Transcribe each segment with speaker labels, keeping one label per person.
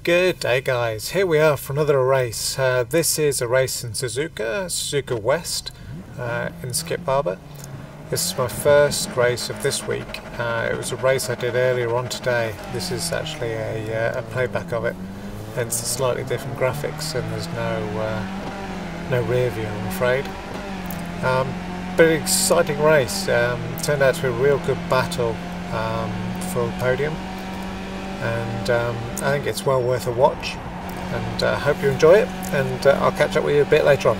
Speaker 1: Good day guys, here we are for another race. This is a race in Suzuka West in Skippy Barber. This is my first race of this week. It was a race I did earlier on today. This is actually a playback of it, hence the slightly different graphics, and there's no rear view, I'm afraid. But an exciting race. Turned out to be a real good battle for the podium. And I think it's well worth a watch, and hope you enjoy it, and I'll catch up with you a bit later on.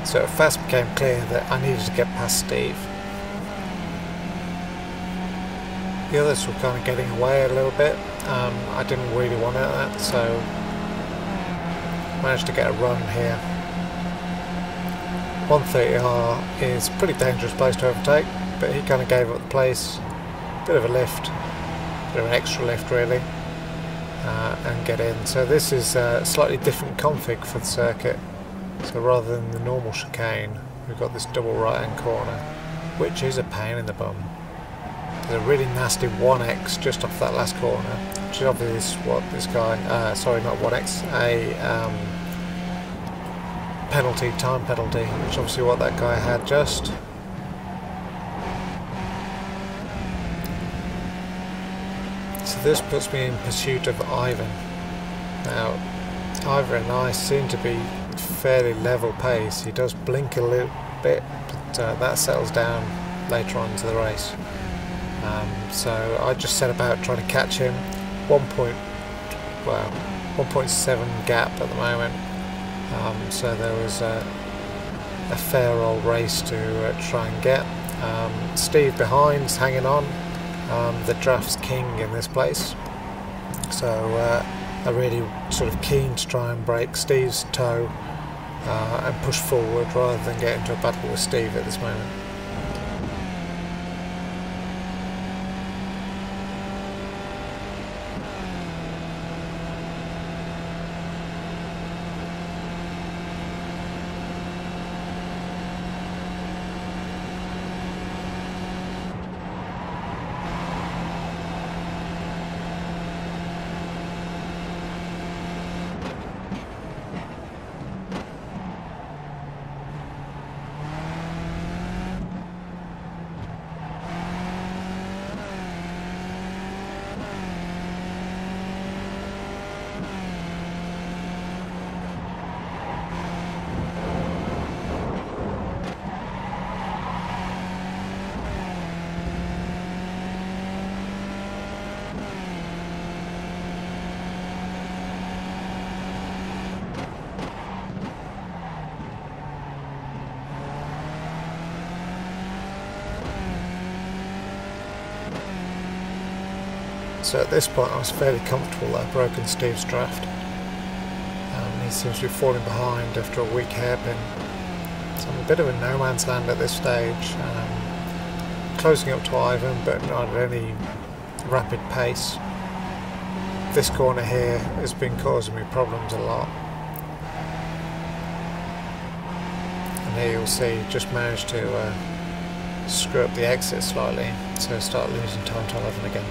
Speaker 1: So it fast became clear that I needed to get past Steve. The others were kind of getting away a little bit. I didn't really want that, so managed to get a run here. 130R is a pretty dangerous place to overtake, but he kind of gave up the place. Bit of a lift, bit of an extra lift really, and get in. So this is a slightly different config for the circuit. So rather than the normal chicane, we've got this double right hand corner, which is a pain in the bum. There's a really nasty 1x just off that last corner, which is obviously what this guy, sorry not 1x, a penalty, time penalty, which is obviously what that guy had just. So this puts me in pursuit of Ivan. Now, Ivan and I seem to be fairly level pace. He does blink a little bit, but that settles down later on into the race. So I just set about trying to catch him. 1.7 gap at the moment. So there was a fair old race to try and get. Steve behind's hanging on. The draft's king in this place. So I'm really sort of keen to try and break Steve's toe and push forward rather than get into a battle with Steve at this moment. So at this point I was fairly comfortable that I'd broken Steve's draft. He seems to be falling behind after a weak hairpin. So I'm a bit of a no man's land at this stage. Closing up to Ivan, but not at any rapid pace. This corner here has been causing me problems a lot. And here you'll see, just managed to screw up the exit slightly, so start losing time to Ivan again.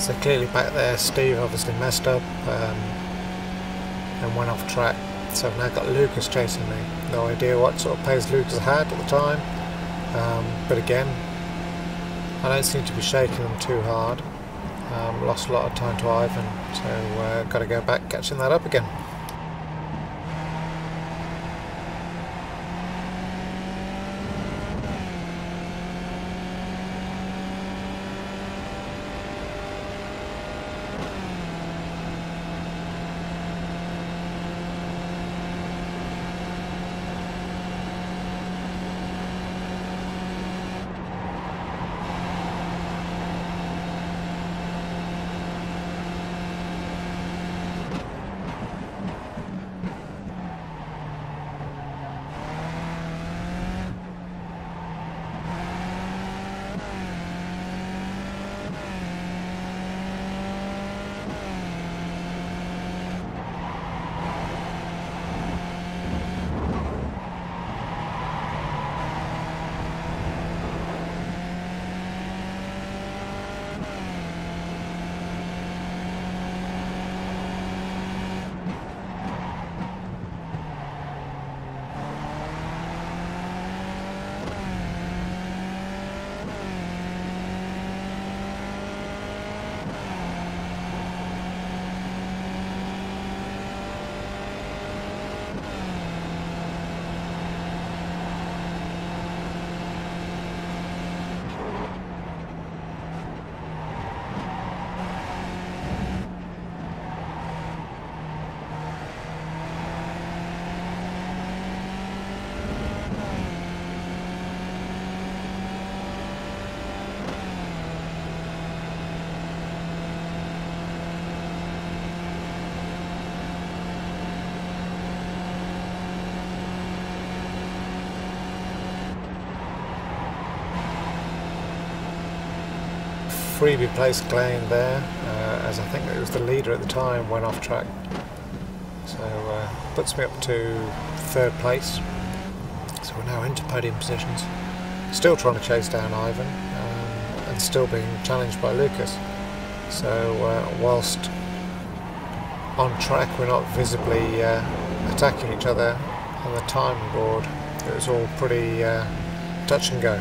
Speaker 1: So clearly back there Steve obviously messed up and went off track. So I've now got Lucas chasing me. No idea what sort of pace Lucas had at the time, but again I don't seem to be shaking them too hard. Lost a lot of time to Ivan, so got to go back catching that up again. Freebie placed claim there, as I think it was the leader at the time, went off track. So puts me up to 3rd place. So we're now into podium positions. Still trying to chase down Ivan, and still being challenged by Lucas. So whilst on track we're not visibly attacking each other on the timing board, it was all pretty touch and go.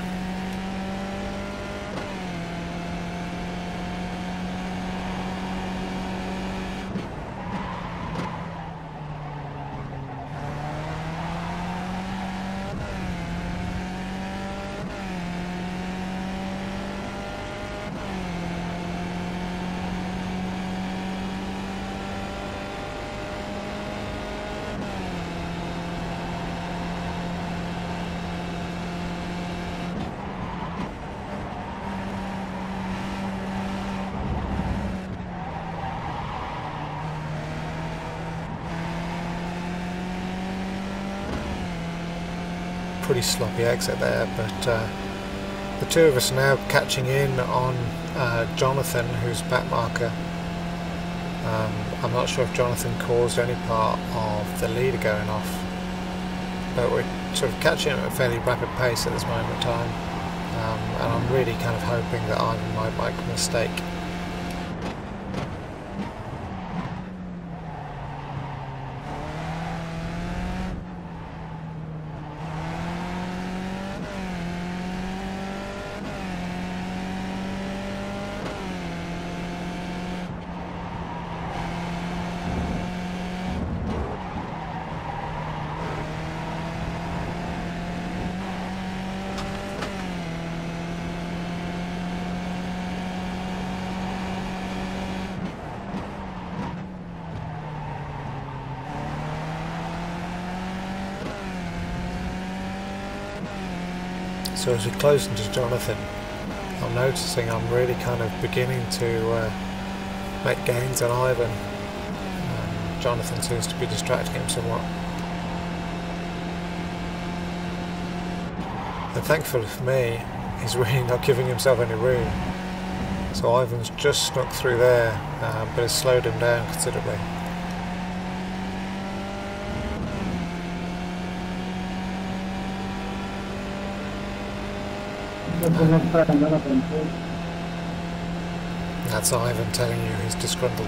Speaker 1: Pretty sloppy exit there, but the two of us are now catching in on Jonathan, who's back marker. I'm not sure if Jonathan caused any part of the leader going off, but we're sort of catching him at a fairly rapid pace at this moment in time, and I'm really kind of hoping that Ivan might make a mistake. So as we close into Jonathan, I'm noticing I'm really kind of beginning to make gains on Ivan. Jonathan seems to be distracting him somewhat. And thankfully for me, he's really not giving himself any room. So Ivan's just snuck through there, but has slowed him down considerably. That's Ivan telling you his disgruntlement.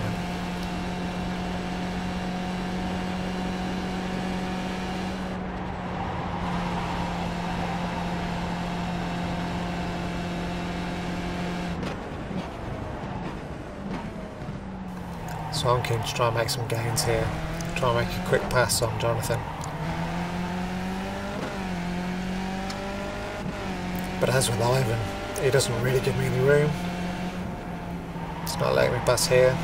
Speaker 1: So I'm keen to try and make some gains here. Try and make a quick pass on Jonathan. But as with Ivan, he doesn't really give me any room. It's not letting me pass here.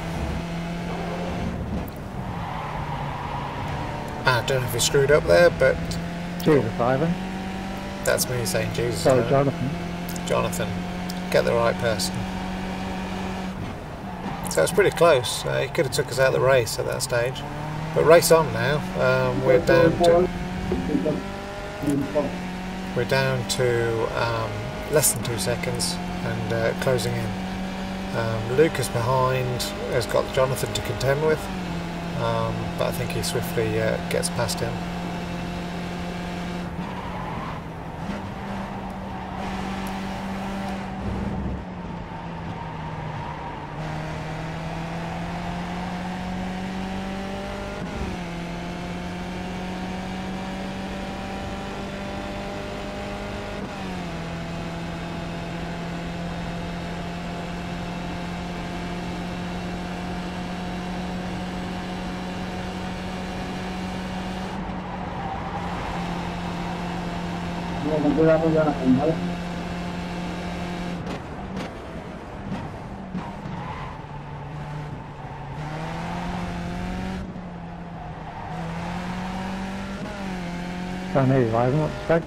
Speaker 1: I don't know if he screwed up there, but...
Speaker 2: Jesus, Ivan.
Speaker 1: That's me saying Jesus.
Speaker 2: Sorry, Jonathan.
Speaker 1: Jonathan. Get the right person. So it's pretty close. He could have took us out of the race at that stage. But race on now. We're down to less than 2 seconds and closing in. Lucas behind has got Jonathan to contend with, but I think he swiftly gets past him.
Speaker 2: Con cuidado, Jonathan, ¿vale? Can't hear you, Ivan. What the fuck?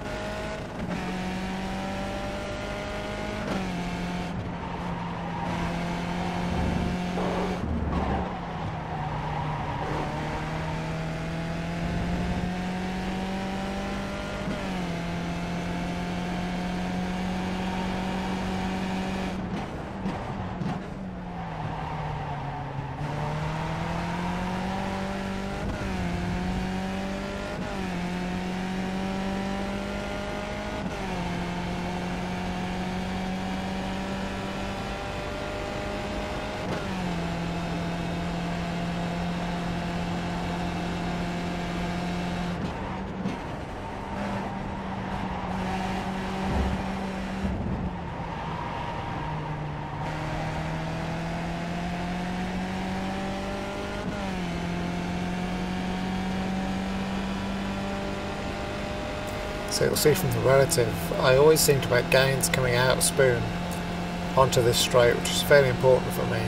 Speaker 2: So you'll see from the relative, I always seem to make gains coming out of Spoon onto this straight, which is fairly important for me.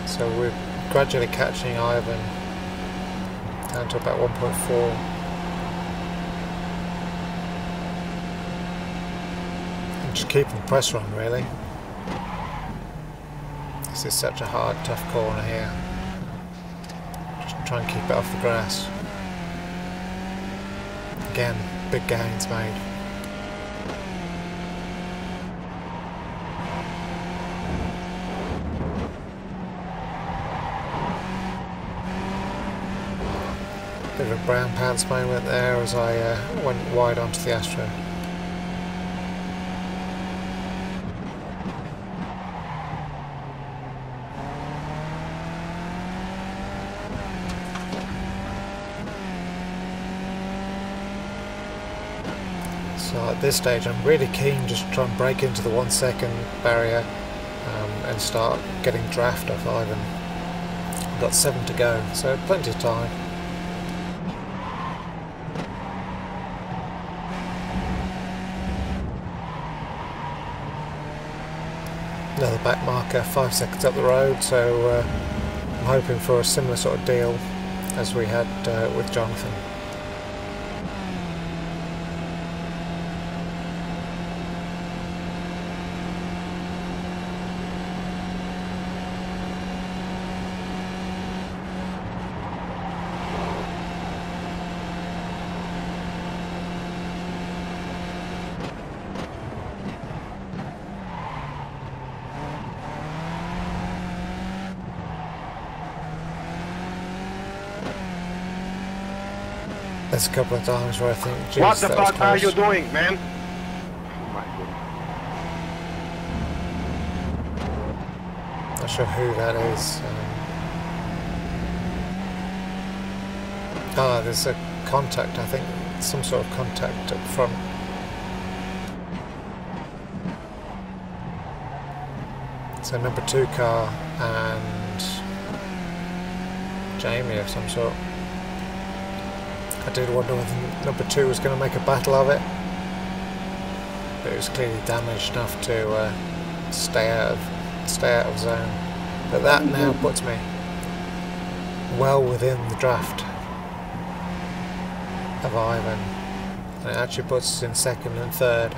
Speaker 2: So we're gradually catching Ivan down to about 1.4. And just keeping the pressure on, really. This is such a hard, tough corner here. Just try and keep it off the grass. Again, big gains made. Bit of a brown pants moment there as I went wide onto the Astro. So at this stage I'm really keen just to try and break into the 1 second barrier and start getting draft off Ivan. I've got 7 to go, so plenty of time. Another back marker 5 seconds up the road, so I'm hoping for a similar sort of deal as we had with Jonathan. There's a couple of times where I think, geez,
Speaker 3: what the
Speaker 1: that was
Speaker 3: fuck are
Speaker 1: close.
Speaker 3: you doing, man? Oh my
Speaker 2: sure who that is. There's a contact, I think, some sort of contact up front. So number 2 car and Jamie of some sort. I did wonder whether number 2 was going to make a battle of it, but it was clearly damaged enough to stay out of zone. But that now puts me well within the draft of Ivan, and it actually puts us in 2nd and 3rd.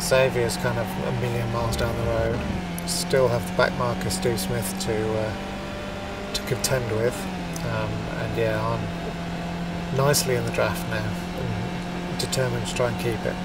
Speaker 2: Xavier's kind of a million miles down the road. Still have the back marker Steve Smith to contend with, and yeah, I'm nicely in the draft now and determined to try and keep it.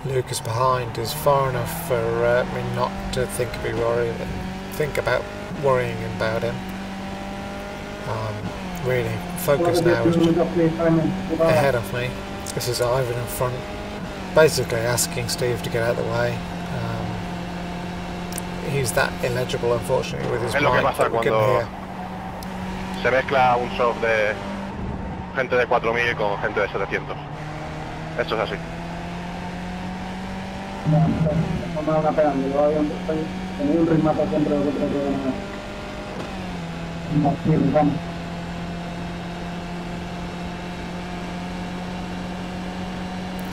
Speaker 2: Lucas behind is far enough for me not to think about worrying about him. Really, focus now is ahead of me. This is Ivan in front, basically asking Steve to get out of the way. He's that illegible, unfortunately, with his mic that we couldn't hear.
Speaker 3: Se mezcla un soft de gente de 4000 con gente de 700. Esto es así.
Speaker 4: No me van a pegar, yo había tenido un ritmato siempre de otro que vamos.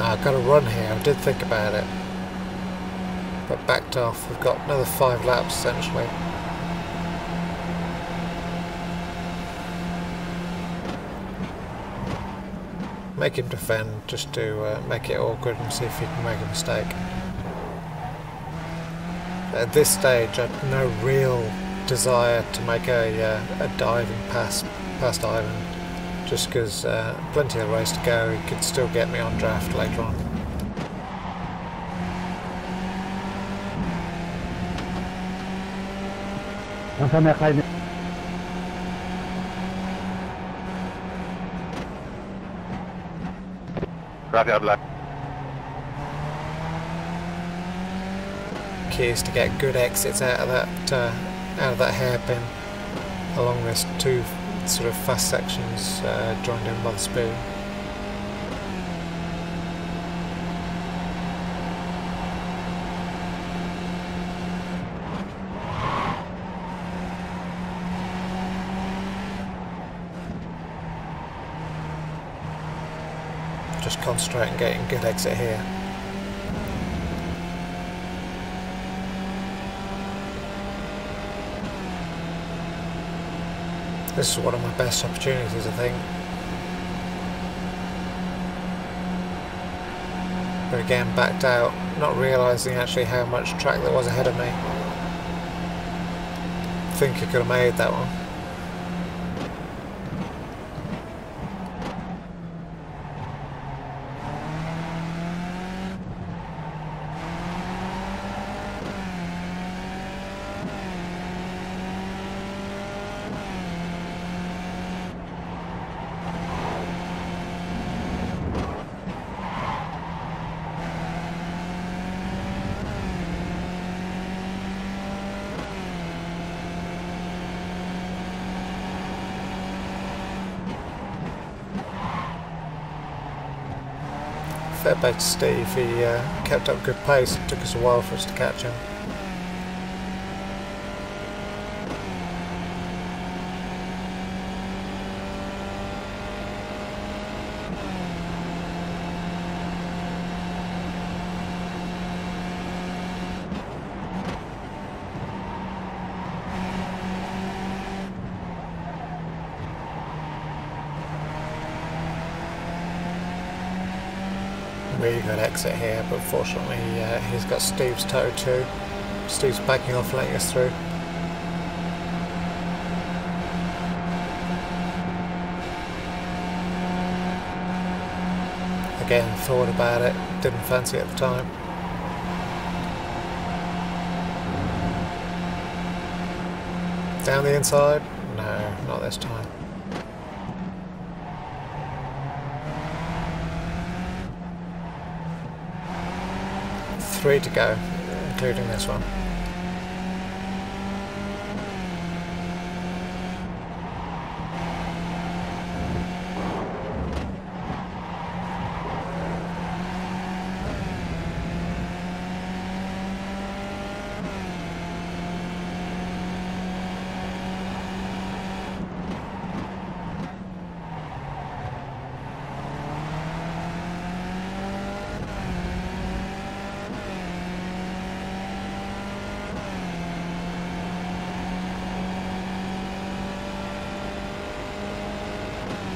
Speaker 2: I've got to run here. I did think about it, but backed off. We've got another 5 laps essentially. Make him defend just to make it awkward and see if he can make a mistake. At this stage I have no real desire to make a diving pass past Ivan, just because plenty of the race to go. He could still get me on draft later on.
Speaker 3: Gracias, Black.
Speaker 2: Key is to get good exits out of that hairpin along this 2 sort of fast sections joined in by the spoon. Just concentrate on getting good exit here. This is one of my best opportunities, I think. But again, backed out, not realising actually how much track there was ahead of me. I think I could have made that one. Fair play to Steve, he kept up good pace. It took us a while for us to catch him. Really good exit here, but fortunately he's got Steve's toe too. Steve's backing off, letting us through. Again, thought about it, didn't fancy it at the time. Down the inside? No, not this time. Three to go, including this one.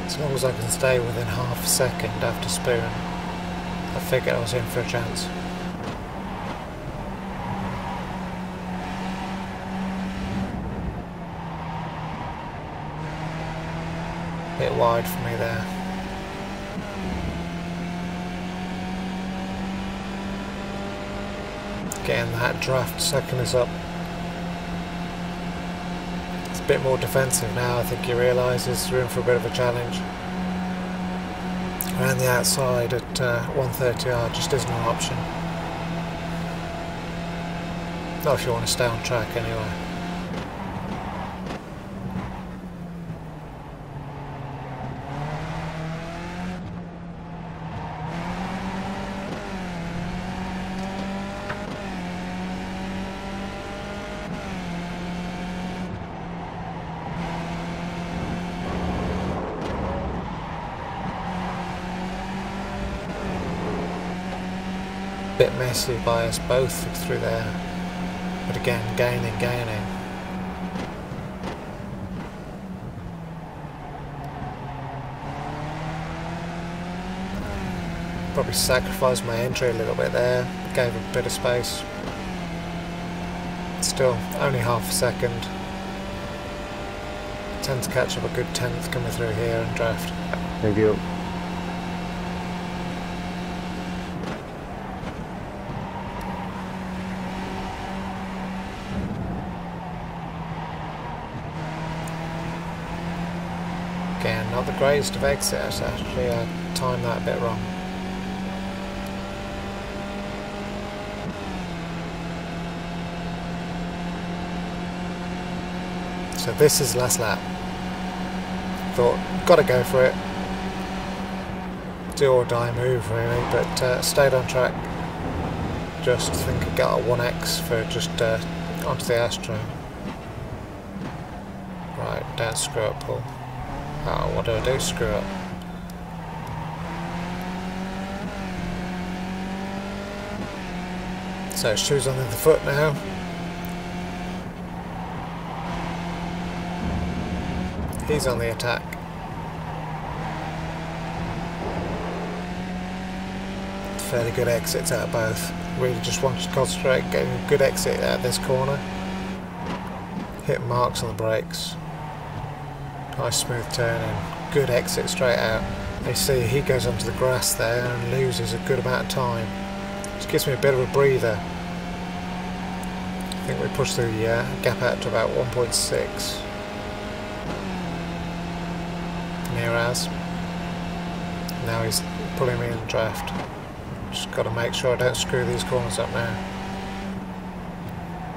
Speaker 2: As long as I can stay within half a second after spoon, I figured I was in for a chance. Bit wide for me there. Getting that draft sucking us up. A bit more defensive now. I think he realises we're in for a bit of a challenge. Around the outside at 130R just isn't an option. Not if you want to stay on track anyway. Bit messy by us both through there, but again gaining. Probably sacrificed my entry a little bit there, gave a bit of space. Still only half a second. Tend to catch up a good 10th coming through here and draft.
Speaker 5: Thank you.
Speaker 2: Again, not the greatest of exits, actually I timed that a bit wrong. So this is last lap. Thought, gotta go for it. Do or die move really, but stayed on track. Just think I got a 1x for just onto the Astro. Right, don't screw up, Paul. Oh, what do? Screw up. So shoes on the other foot now. He's on the attack. Fairly good exits out of both. Really just wanted to concentrate, getting a good exit out of this corner. Hit marks on the brakes. Nice smooth turning, good exit straight out. You see he goes onto the grass there and loses a good amount of time. Which gives me a bit of a breather. I think we pushed the gap out to about 1.6. Near as. Now he's pulling me in the draft. Just got to make sure I don't screw these corners up now.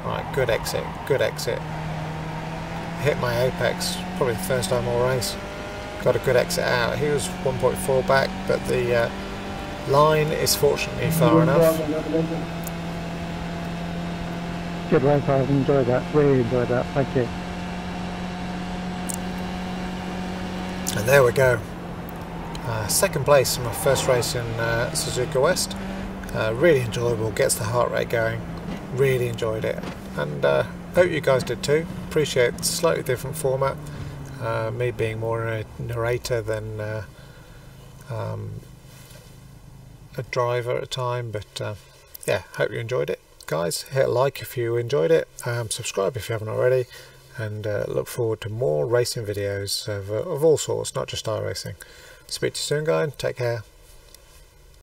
Speaker 2: Right, good exit, good exit. Hit my apex, probably the first time all race. Got a good exit out. He was 1.4 back, but the line is fortunately far enough.
Speaker 5: Good race, I've enjoyed that, really enjoyed that, thank you.
Speaker 2: And there we go. Second place in my first race in Suzuka West. Really enjoyable, gets the heart rate going. Really enjoyed it. And hope you guys did too. Appreciate the slightly different format. Me being more a narrator than
Speaker 1: a driver at a time. But yeah, hope you enjoyed it, guys. Hit a like if you enjoyed it, subscribe if you haven't already, and look forward to more racing videos of all sorts, not just iRacing. Speak to you soon, guys. Take care.